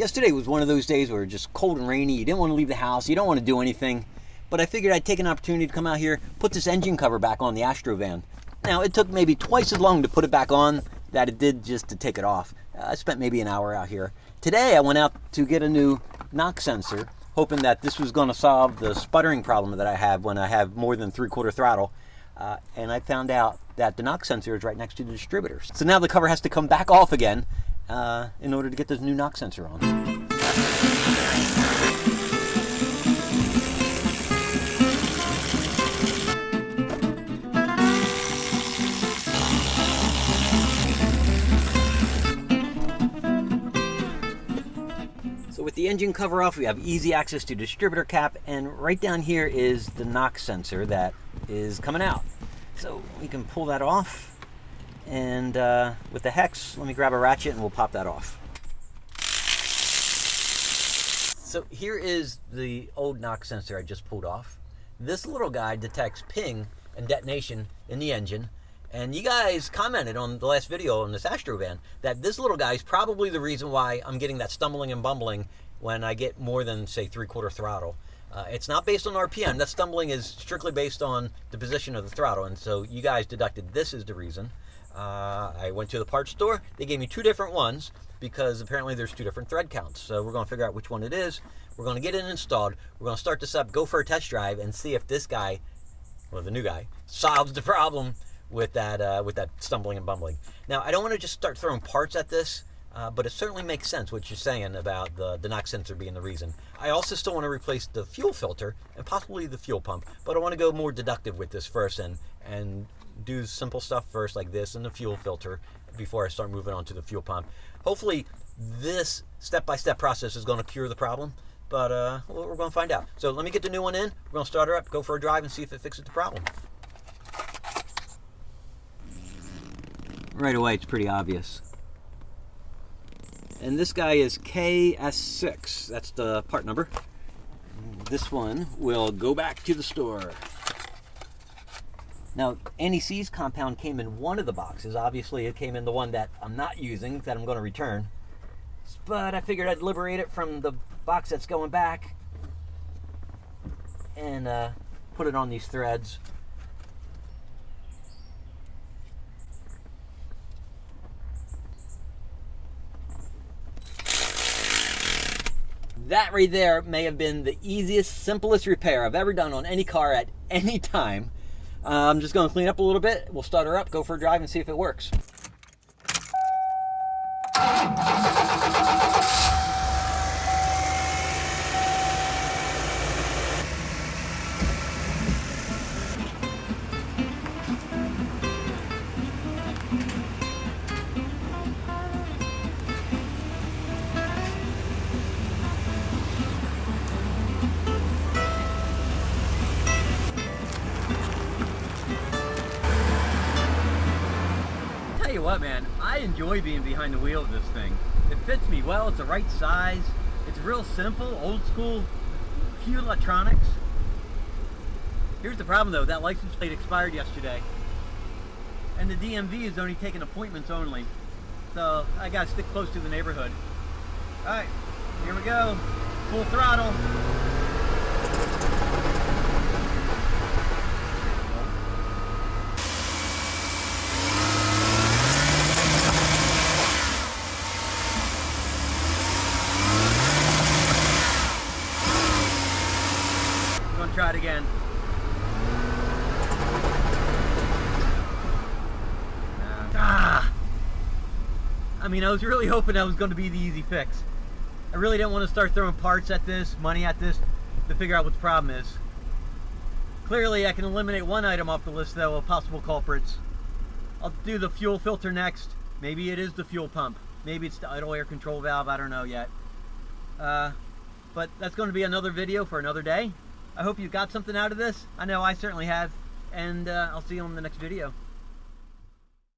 Yesterday was one of those days where it was just cold and rainy. You didn't want to leave the house. You don't want to do anything. But I figured I'd take an opportunity to come out here, put this engine cover back on the Astro van. Now, it took maybe twice as long to put it back on that it did just to take it off. I spent maybe an hour out here. Today, I went out to get a new knock sensor, hoping that this was going to solve the sputtering problem that I have when I have more than 3/4 throttle. And I found out that the knock sensor is right next to the distributor. So now the cover has to come back off again in order to get this new knock sensor on. So with the engine cover off, we have easy access to distributor cap, and right down here is the knock sensor that is coming out. So we can pull that off, and with the hex, let me grab a ratchet and we'll pop that off. So here is the old knock sensor I just pulled off. This little guy detects ping and detonation in the engine. And you guys commented on the last video on this Astro van that this little guy is probably the reason why I'm getting that stumbling and bumbling when I get more than, say, 3/4 throttle. It's not based on RPM. That stumbling is strictly based on the position of the throttle. And so you guys deducted this is the reason. I went to the parts store. They gave me 2 different ones because apparently there's 2 different thread counts. So we're going to figure out which one it is. We're going to get it installed. We're going to start this up, go for a test drive, and see if this guy, well, the new guy, solves the problem with that stumbling and bumbling. Now, I don't want to just start throwing parts at this, but it certainly makes sense what you're saying about the knock sensor being the reason. I also still want to replace the fuel filter and possibly the fuel pump, but I want to go more deductive with this first and do simple stuff first like this and the fuel filter before I start moving on to the fuel pump. Hopefully this step-by-step process is going to cure the problem, but we're going to find out. So let me get the new one in. We're going to start her up, go for a drive, and see if it fixes the problem. Right away, it's pretty obvious. And this guy is KS6. That's the part number. This one will go back to the store. Now, NEC's compound came in one of the boxes. Obviously, it came in the one that I'm not using, that I'm going to return. But I figured I'd liberate it from the box that's going back and put it on these threads. That right there may have been the easiest, simplest repair I've ever done on any car at any time. I'm just going to clean up a little bit. We'll start her up, go for a drive, and see if it works. Tell you what, man, I enjoy being behind the wheel of this thing. It fits me well, it's the right size, it's real simple, old school, few electronics. Here's the problem though, that license plate expired yesterday. And the DMV is only taking appointments only. So I gotta stick close to the neighborhood. Alright, here we go, full throttle. Try it again. I mean, I was really hoping that was going to be the easy fix. I really didn't want to start throwing parts at this, money at this, to figure out what the problem is. Clearly, I can eliminate one item off the list, though, of possible culprits. I'll do the fuel filter next. Maybe it is the fuel pump. Maybe it's the idle air control valve. I don't know yet. But that's going to be another video for another day. I hope you got something out of this. I know I certainly have. And I'll see you on the next video.